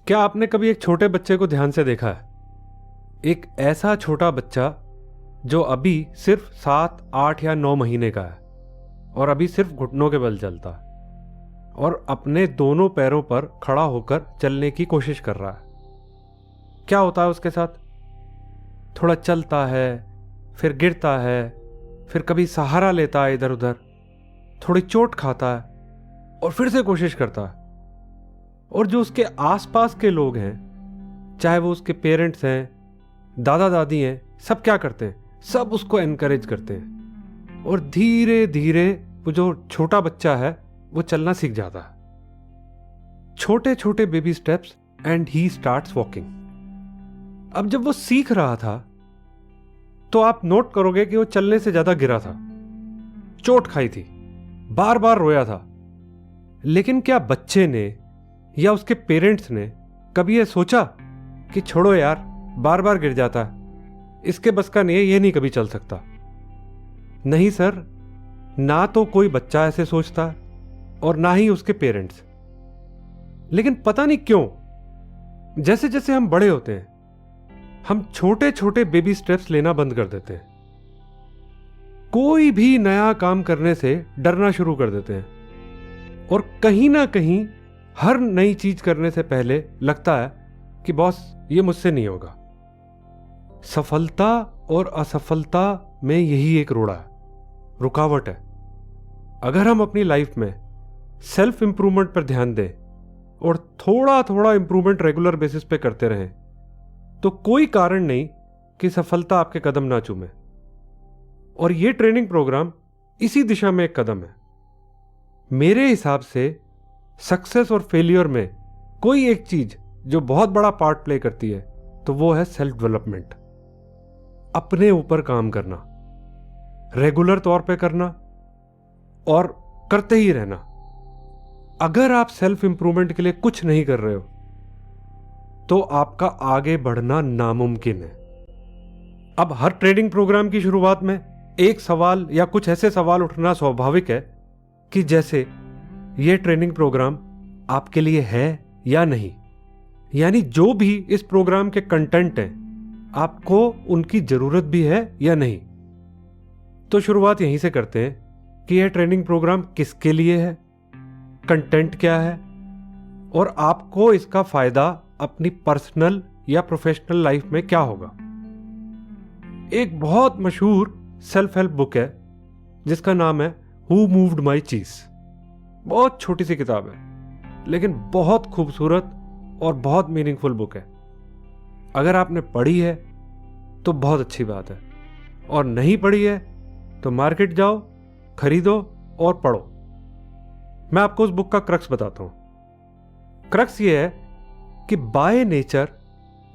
क्या आपने कभी एक छोटे बच्चे को ध्यान से देखा है? एक ऐसा छोटा बच्चा जो अभी सिर्फ 7, 8 या 9 महीने का है और अभी सिर्फ घुटनों के बल चलता है और अपने दोनों पैरों पर खड़ा होकर चलने की कोशिश कर रहा है। क्या होता है उसके साथ? थोड़ा चलता है, फिर गिरता है, फिर कभी सहारा लेता है इधर उधर, थोड़ी चोट खाता है और फिर से कोशिश करता है। और जो उसके आसपास के लोग हैं, चाहे वो उसके पेरेंट्स हैं, दादा दादी हैं, सब क्या करते हैं? सब उसको एनकरेज करते हैं और धीरे धीरे वो जो छोटा बच्चा है वो चलना सीख जाता है। छोटे छोटे baby steps and he starts walking. अब जब वो सीख रहा था तो आप नोट करोगे कि वो चलने से ज्यादा गिरा था, चोट खाई थी, बार बार रोया था। लेकिन क्या बच्चे ने या उसके पेरेंट्स ने कभी ये सोचा कि छोड़ो यार, बार बार गिर जाता है, इसके बस का नहीं है, ये नहीं कभी चल सकता? नहीं सर, ना तो कोई बच्चा ऐसे सोचता है और ना ही उसके पेरेंट्स। लेकिन पता नहीं क्यों जैसे जैसे हम बड़े होते हैं हम छोटे छोटे बेबी स्टेप्स लेना बंद कर देते हैं। कोई भी नया काम करने से डरना शुरू कर देते हैं और कहीं ना कहीं हर नई चीज करने से पहले लगता है कि बॉस ये मुझसे नहीं होगा। सफलता और असफलता में यही एक रोड़ा है, रुकावट है। अगर हम अपनी लाइफ में सेल्फ इंप्रूवमेंट पर ध्यान दें और थोड़ा थोड़ा इंप्रूवमेंट रेगुलर बेसिस पे करते रहें तो कोई कारण नहीं कि सफलता आपके कदम ना चूमे। और ये ट्रेनिंग प्रोग्राम इसी दिशा में एक कदम है। मेरे हिसाब से सक्सेस और फेलियर में कोई एक चीज जो बहुत बड़ा पार्ट प्ले करती है तो वो है सेल्फ डेवलपमेंट। अपने ऊपर काम करना, रेगुलर तौर पे करना और करते ही रहना। अगर आप सेल्फ इंप्रूवमेंट के लिए कुछ नहीं कर रहे हो तो आपका आगे बढ़ना नामुमकिन है। अब हर ट्रेनिंग प्रोग्राम की शुरुआत में एक सवाल या कुछ ऐसे सवाल उठना स्वाभाविक है कि जैसे यह ट्रेनिंग प्रोग्राम आपके लिए है या नहीं, यानी जो भी इस प्रोग्राम के कंटेंट हैं आपको उनकी जरूरत भी है या नहीं। तो शुरुआत यहीं से करते हैं कि यह ट्रेनिंग प्रोग्राम किसके लिए है, कंटेंट क्या है और आपको इसका फायदा अपनी पर्सनल या प्रोफेशनल लाइफ में क्या होगा। एक बहुत मशहूर सेल्फ हेल्प बुक है जिसका नाम है हु मूव्ड माई चीज। बहुत छोटी सी किताब है लेकिन बहुत खूबसूरत और बहुत मीनिंगफुल बुक है। अगर आपने पढ़ी है तो बहुत अच्छी बात है और नहीं पढ़ी है तो मार्केट जाओ, खरीदो और पढ़ो। मैं आपको उस बुक का क्रक्स बताता हूं। क्रक्स ये है कि बाय नेचर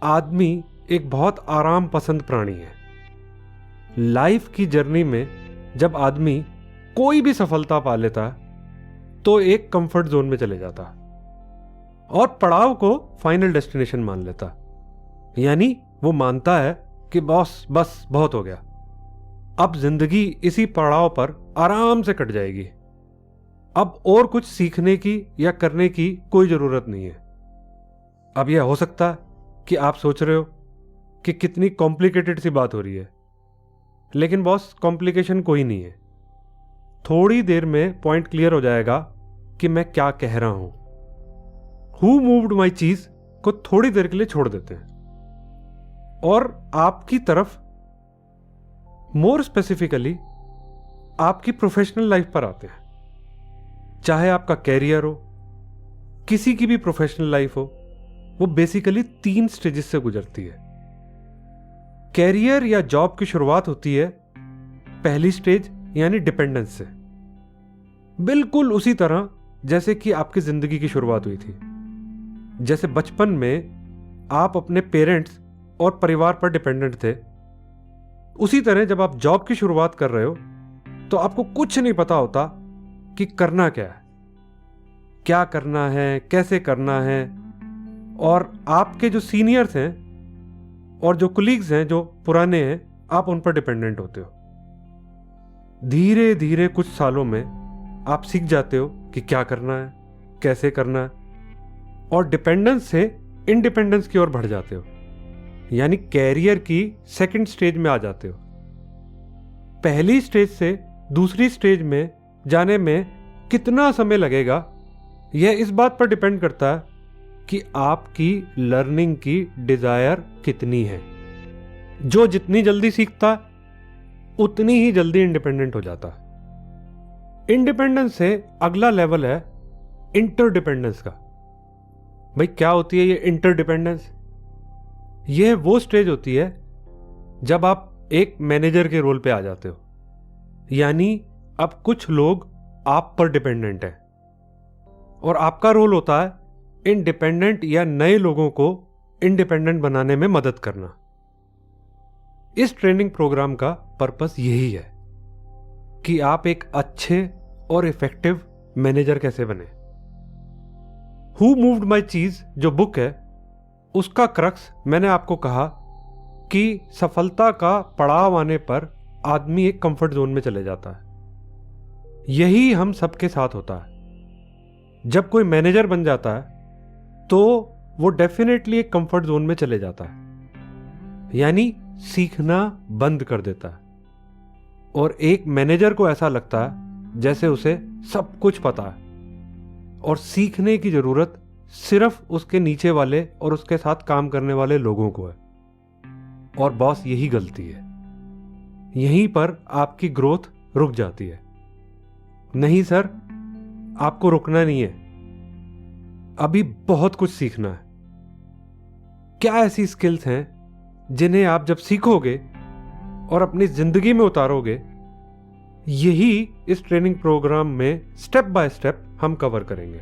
आदमी एक बहुत आराम पसंद प्राणी है। लाइफ की जर्नी में जब आदमी कोई भी सफलता पा लेता है तो एक कंफर्ट जोन में चले जाता है और पड़ाव को फाइनल डेस्टिनेशन मान लेता है। यानी वो मानता है कि बॉस बस बहुत हो गया, अब जिंदगी इसी पड़ाव पर आराम से कट जाएगी, अब और कुछ सीखने की या करने की कोई जरूरत नहीं है। अब यह हो सकता है कि आप सोच रहे हो कि कितनी कॉम्प्लिकेटेड सी बात हो रही है, लेकिन बॉस कॉम्प्लिकेशन कोई नहीं है। थोड़ी देर में पॉइंट क्लियर हो जाएगा कि मैं क्या कह रहा हूं। हु मूव्ड माई चीज को थोड़ी देर के लिए छोड़ देते हैं और आपकी तरफ, मोर स्पेसिफिकली आपकी प्रोफेशनल लाइफ पर आते हैं। चाहे आपका कैरियर हो, किसी की भी प्रोफेशनल लाइफ हो, वो बेसिकली 3 स्टेजेस से गुजरती है। कैरियर या जॉब की शुरुआत होती है पहली स्टेज यानी डिपेंडेंस से, बिल्कुल उसी तरह जैसे कि आपकी जिंदगी की शुरुआत हुई थी। जैसे बचपन में आप अपने पेरेंट्स और परिवार पर डिपेंडेंट थे, उसी तरह जब आप जॉब की शुरुआत कर रहे हो तो आपको कुछ नहीं पता होता कि करना क्या है, क्या करना है, कैसे करना है। और आपके जो सीनियर्स हैं और जो कुलीग्स हैं जो पुराने हैं, आप उन पर डिपेंडेंट होते हो। धीरे धीरे कुछ सालों में आप सीख जाते हो कि क्या करना है, कैसे करना है, और डिपेंडेंस से इंडिपेंडेंस की ओर बढ़ जाते हो, यानी कैरियर की सेकंड स्टेज में आ जाते हो। पहली स्टेज से दूसरी स्टेज में जाने में कितना समय लगेगा, यह इस बात पर डिपेंड करता है कि आपकी लर्निंग की डिजायर कितनी है। जो जितनी जल्दी सीखता उतनी ही जल्दी इंडिपेंडेंट हो जाता। इंडिपेंडेंस से अगला लेवल है इंटरडिपेंडेंस का। भाई क्या होती है ये इंटरडिपेंडेंस? यह वो स्टेज होती है जब आप एक मैनेजर के रोल पे आ जाते हो, यानी अब कुछ लोग आप पर डिपेंडेंट हैं और आपका रोल होता है इंडिपेंडेंट या नए लोगों को इंडिपेंडेंट बनाने में मदद करना। इस ट्रेनिंग प्रोग्राम का पर्पस यही है कि आप एक अच्छे और इफेक्टिव मैनेजर कैसे बने। हु मूव्ड माई चीज जो बुक है, उसका क्रक्स मैंने आपको कहा कि सफलता का पड़ाव आने पर आदमी एक कंफर्ट जोन में चले जाता है। यही हम सबके साथ होता है। जब कोई मैनेजर बन जाता है तो वो डेफिनेटली एक कंफर्ट जोन में चले जाता है, यानी सीखना बंद कर देता है। और एक मैनेजर को ऐसा लगता है जैसे उसे सब कुछ पता है और सीखने की जरूरत सिर्फ उसके नीचे वाले और उसके साथ काम करने वाले लोगों को है। और बॉस, यही गलती है। यहीं पर आपकी ग्रोथ रुक जाती है। नहीं सर, आपको रुकना नहीं है, अभी बहुत कुछ सीखना है। क्या ऐसी स्किल्स हैं जिन्हें आप जब सीखोगे और अपनी जिंदगी में उतारोगे, यही इस ट्रेनिंग प्रोग्राम में स्टेप बाय स्टेप हम कवर करेंगे।